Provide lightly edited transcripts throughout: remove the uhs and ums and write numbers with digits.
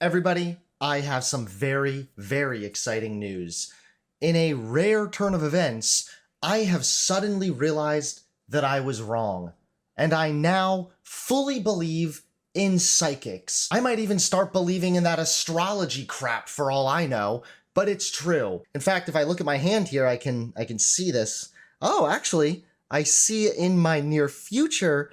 Everybody, I have some very, very exciting news. In a rare turn of events, I have suddenly realized that I was wrong, and I now fully believe in psychics. I might even start believing in that astrology crap for all I know, but it's true. In fact, if I look at my hand here, I can see this. Oh, actually, I see in my near future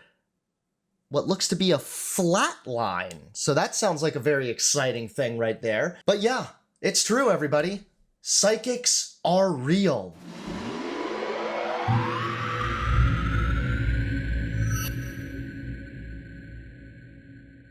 what looks to be a flat line. So that sounds like a very exciting thing right there. But yeah, it's true, everybody. Psychics are real.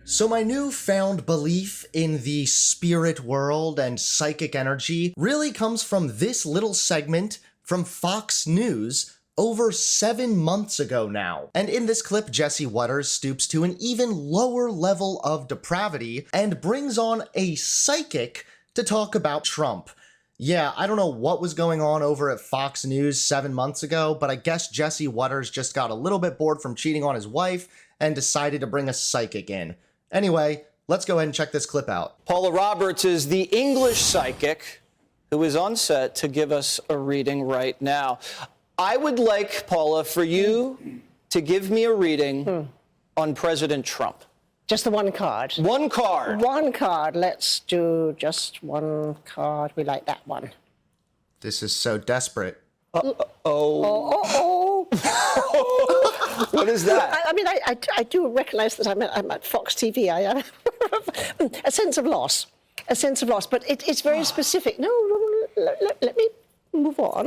So my newfound belief in the spirit world and psychic energy really comes from this little segment from Fox News over 7 months ago now. And in this clip, Jesse Waters stoops to an even lower level of depravity and brings on a psychic to talk about Trump. Yeah, I don't know what was going on over at Fox News 7 months ago, but I guess Jesse Waters just got a little bit bored from cheating on his wife and decided to bring a psychic in. Anyway, let's go ahead and check this clip out. Paula Roberts is the English psychic who is on set to give us a reading right now. I would like, Paula, for you to give me a reading on President Trump. Just the one card? One card. One card. Let's do just one card. We like that one. This is so desperate. Oh. What is that? I mean, I do recognize that I'm at Fox TV. I have a sense of loss. A sense of loss. But it's very specific. No, let me move on.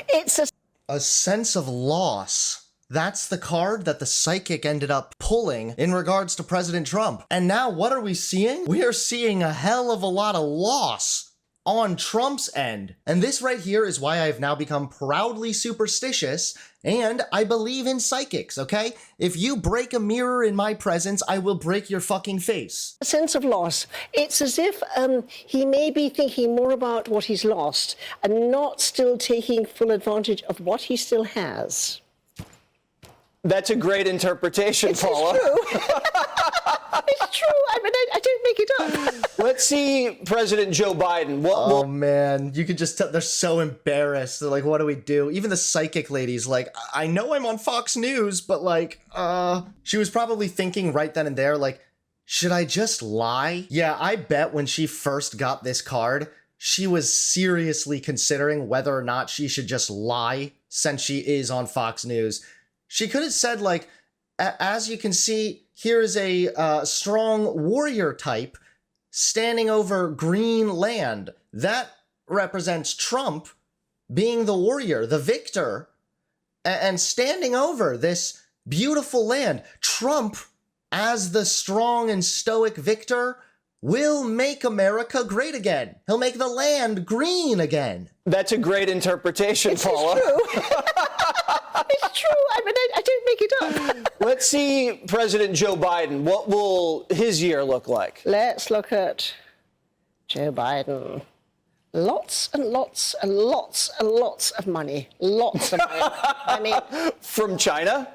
It's a sense of loss. That's the card that the psychic ended up pulling in regards to President Trump. And now what are we seeing? We are seeing a hell of a lot of loss on Trump's end. And this right here is why I've now become proudly superstitious and I believe in psychics, okay? If you break a mirror in my presence, I will break your fucking face. a sense of loss. It's as if he may be thinking more about what he's lost and not still taking full advantage of what he still has. That's a great interpretation, Paula. It's true. It's true. I mean, I don't make it up. Let's see President Joe Biden. Oh man, you could just tell they're so embarrassed. They're like, what do we do? Even the psychic lady's like, I know I'm on Fox News, but like, she was probably thinking right then and there, like, should I just lie? Yeah, I bet when she first got this card, she was seriously considering whether or not she should just lie since she is on Fox News. She could have said, like, as you can see, here is a strong warrior type standing over green land. That represents Trump being the warrior, the victor, and standing over this beautiful land. Trump, as the strong and stoic victor, will make America great again. He'll make the land green again. That's a great interpretation, Paula. It's true. It's true. I mean, I don't make it up. Let's see President Joe Biden. What will his year look like? Let's look at Joe Biden. Lots and lots and lots and lots of money. Lots of money. I mean... From China?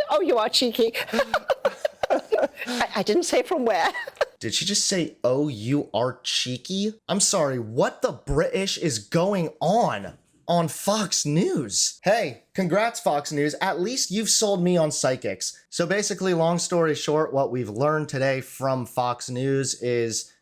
Oh, you are cheeky. I didn't say from where. Did she just say, oh, you are cheeky? I'm sorry, what the British is going on Fox News? Hey, congrats, Fox News. At least you've sold me on psychics. So basically, long story short, what we've learned today from Fox News is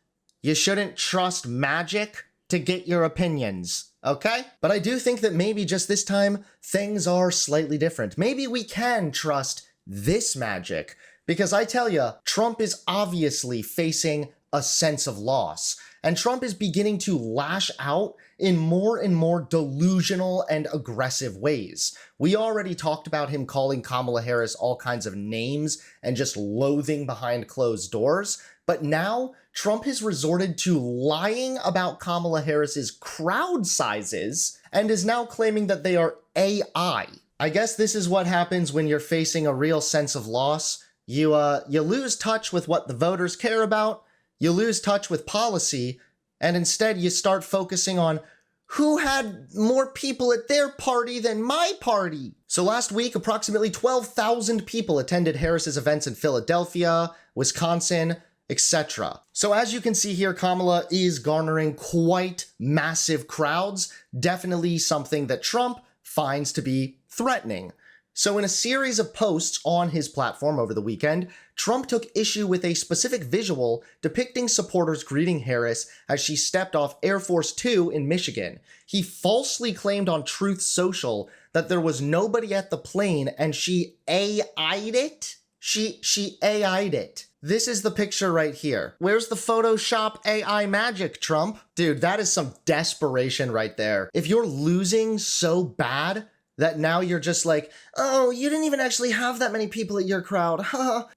you shouldn't trust magic to get your opinions, okay? But I do think that maybe just this time, things are slightly different. Maybe we can trust this magic. Because I tell you, Trump is obviously facing a sense of loss. And Trump is beginning to lash out in more and more delusional and aggressive ways. We already talked about him calling Kamala Harris all kinds of names and just loathing behind closed doors. But now, Trump has resorted to lying about Kamala Harris's crowd sizes and is now claiming that they are AI. I guess this is what happens when you're facing a real sense of loss. You lose touch with what the voters care about, you lose touch with policy, and instead you start focusing on who had more people at their party than my party. So last week, approximately 12,000 people attended Harris's events in Philadelphia, Wisconsin, etc. So as you can see here, Kamala is garnering quite massive crowds, definitely something that Trump finds to be threatening. So in a series of posts on his platform over the weekend, Trump took issue with a specific visual depicting supporters greeting Harris as she stepped off Air Force Two in Michigan. He falsely claimed on Truth Social that there was nobody at the plane and she AI'd it? She AI'd it. This is the picture right here. Where's the Photoshop AI magic, Trump? Dude, that is some desperation right there. If you're losing so bad that now you're just like, oh, you didn't even actually have that many people at your crowd,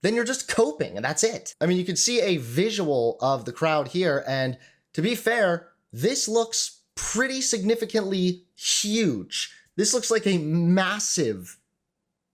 then you're just coping, and that's it. I mean, you can see a visual of the crowd here, and to be fair, this looks pretty significantly huge. This looks like a massive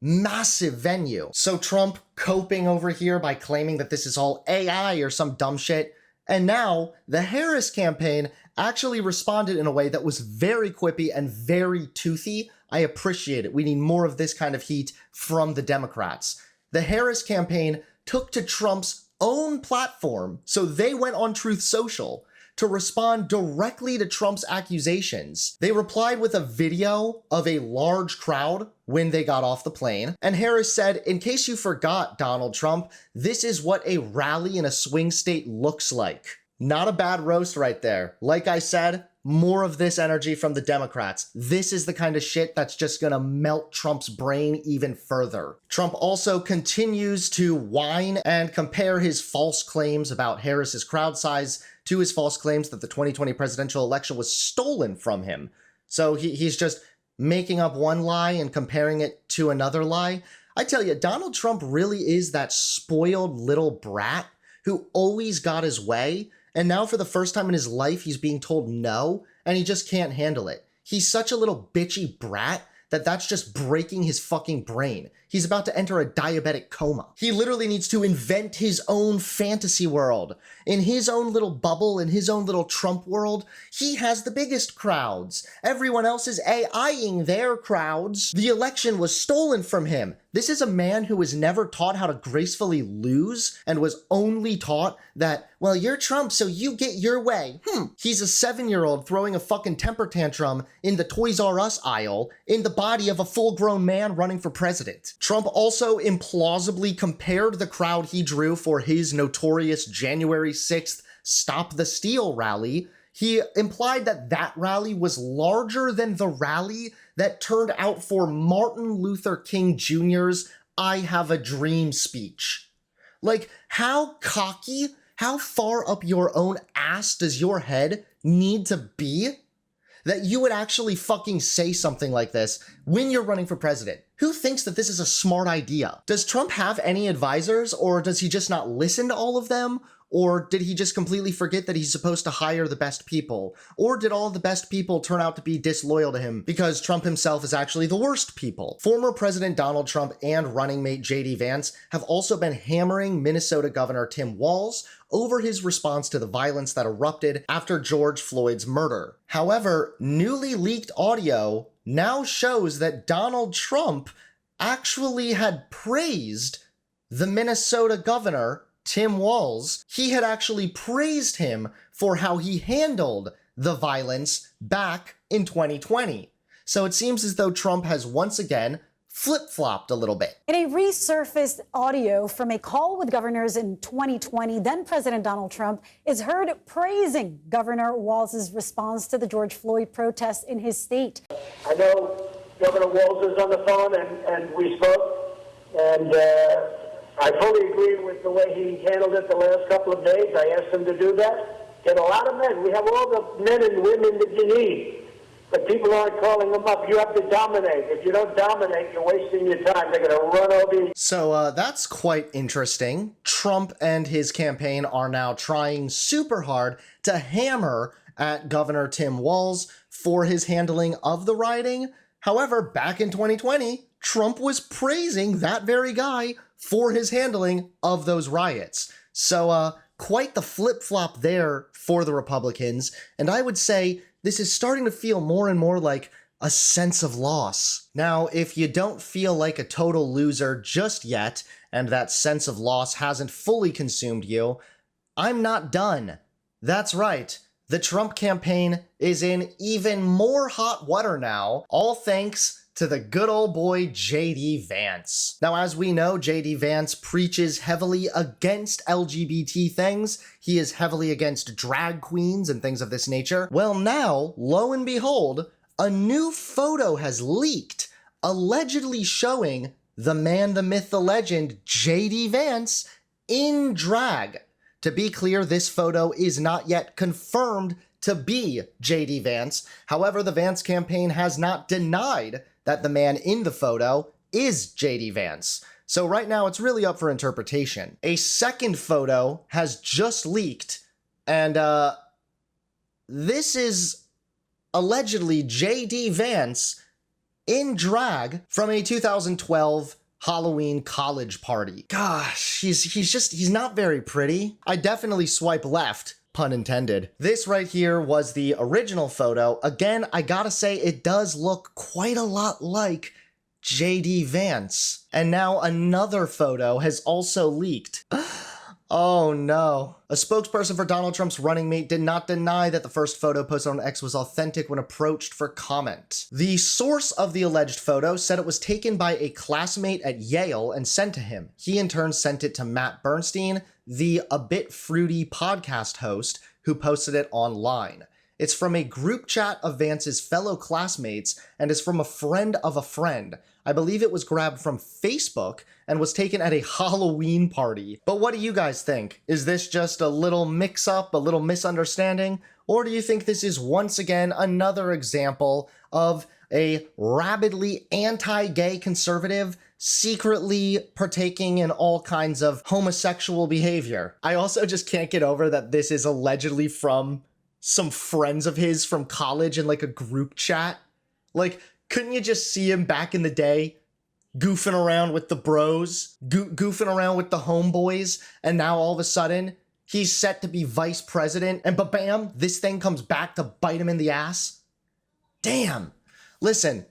venue. So Trump coping over here by claiming that this is all AI or some dumb shit. And now the Harris campaign actually responded in a way that was very quippy and very toothy. I appreciate it. We need more of this kind of heat from the Democrats. The Harris campaign took to Trump's own platform, so they went on Truth Social to respond directly to Trump's accusations. They replied with a video of a large crowd when they got off the plane. And Harris said, in case you forgot, Donald Trump, this is what a rally in a swing state looks like. Not a bad roast right there. Like I said, more of this energy from the Democrats. This is the kind of shit that's just gonna melt Trump's brain even further. Trump also continues to whine and compare his false claims about Harris's crowd size to his false claims that the 2020 presidential election was stolen from him. So he's just making up one lie and comparing it to another lie. I tell you, Donald Trump really is that spoiled little brat who always got his way, and now for the first time in his life, he's being told no, and he just can't handle it. He's such a little bitchy brat that that's just breaking his fucking brain. He's about to enter a diabetic coma. He literally needs to invent his own fantasy world. In his own little bubble, in his own little Trump world, he has the biggest crowds. Everyone else is AIing their crowds. The election was stolen from him. This is a man who was never taught how to gracefully lose and was only taught that, well, you're Trump, so you get your way. He's a 7-year-old throwing a fucking temper tantrum in the Toys R Us aisle in the body of a full-grown man running for president. Trump also implausibly compared the crowd he drew for his notorious January 6th Stop the Steal rally. He implied that that rally was larger than the rally that turned out for Martin Luther King Jr.'s I Have a Dream speech. Like, how cocky, how far up your own ass does your head need to be that you would actually fucking say something like this when you're running for president? Who thinks that this is a smart idea? Does Trump have any advisors, or does he just not listen to all of them? Or did he just completely forget that he's supposed to hire the best people? Or did all the best people turn out to be disloyal to him because Trump himself is actually the worst people? Former President Donald Trump and running mate J.D. Vance have also been hammering Minnesota Governor Tim Walz over his response to the violence that erupted after George Floyd's murder. However, newly leaked audio now shows that Donald Trump actually had praised the Minnesota governor, Tim Walz. He had actually praised him for how he handled the violence back in 2020. So it seems as though Trump has once again flip-flopped a little bit. In a resurfaced audio from a call with governors in 2020, then President Donald Trump is heard praising Governor Walz's response to the George Floyd protests in his state. I know Governor Walz is on the phone, and we spoke, and I fully agree with the way he handled it the last couple of days. I asked him to do that. Get a lot of men. We have all the men and women that you need. But people aren't calling them up. You have to dominate. If you don't dominate, you're wasting your time. They're going to run over you. So that's quite interesting. Trump and his campaign are now trying super hard to hammer at Governor Tim Walz for his handling of the rioting. However, back in 2020, Trump was praising that very guy for his handling of those riots. So quite the flip-flop there for the Republicans. And I would say this is starting to feel more and more like a sense of loss. Now, if you don't feel like a total loser just yet, and that sense of loss hasn't fully consumed you, I'm not done. That's right. The Trump campaign is in even more hot water now, all thanks to the good old boy J.D. Vance. Now, as we know, J.D. Vance preaches heavily against LGBT things. He is heavily against drag queens and things of this nature. Well, now, lo and behold, a new photo has leaked, allegedly showing the man, the myth, the legend, J.D. Vance in drag. To be clear, this photo is not yet confirmed to be J.D. Vance. However, the Vance campaign has not denied that the man in the photo is J.D. Vance. So right now, it's really up for interpretation. A second photo has just leaked, and this is allegedly J.D. Vance in drag from a 2012 Halloween college party. Gosh, he's not very pretty. I definitely swipe left, pun intended. This right here was the original photo. Again, I gotta say it does look quite a lot like J.D. Vance. And now another photo has also leaked. Oh no. A spokesperson for Donald Trump's running mate did not deny that the first photo posted on X was authentic when approached for comment. The source of the alleged photo said it was taken by a classmate at Yale and sent to him. He in turn sent it to Matt Bernstein, the A Bit Fruity podcast host, who posted it online. It's from a group chat of Vance's fellow classmates and is from a friend of a friend. I believe it was grabbed from Facebook and was taken at a Halloween party. But what do you guys think? Is this just a little mix-up, a little misunderstanding? Or do you think this is once again another example of a rabidly anti-gay conservative secretly partaking in all kinds of homosexual behavior? I also just can't get over that this is allegedly from some friends of his from college in like a group chat. Like, couldn't you just see him back in the day goofing around with the bros, goofing around with the homeboys, and now all of a sudden he's set to be vice president, and ba-bam, this thing comes back to bite him in the ass? Damn. Listen,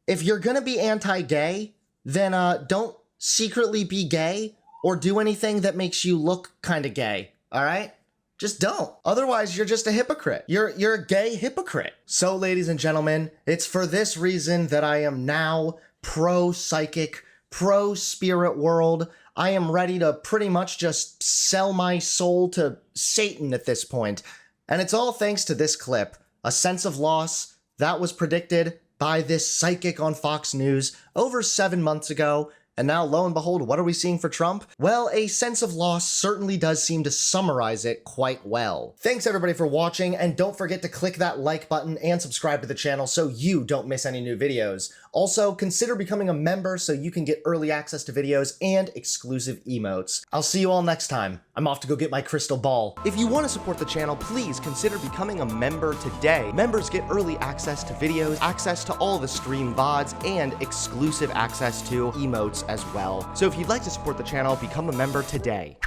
if you're gonna be anti-gay, then don't secretly be gay or do anything that makes you look kind of gay, all right? Just don't. Otherwise, you're just a hypocrite. You're a gay hypocrite. So, ladies and gentlemen, it's for this reason that I am now pro-psychic, pro-spirit world. I am ready to pretty much just sell my soul to Satan at this point. And it's all thanks to this clip, a sense of loss that was predicted by this psychic on Fox News over 7 months ago. And now, lo and behold, what are we seeing for Trump? Well, a sense of loss certainly does seem to summarize it quite well. Thanks everybody for watching, and don't forget to click that like button and subscribe to the channel so you don't miss any new videos. Also, consider becoming a member so you can get early access to videos and exclusive emotes. I'll see you all next time. I'm off to go get my crystal ball. If you want to support the channel, please consider becoming a member today. Members get early access to videos, access to all the stream VODs, and exclusive access to emotes as well. So if you'd like to support the channel, become a member today.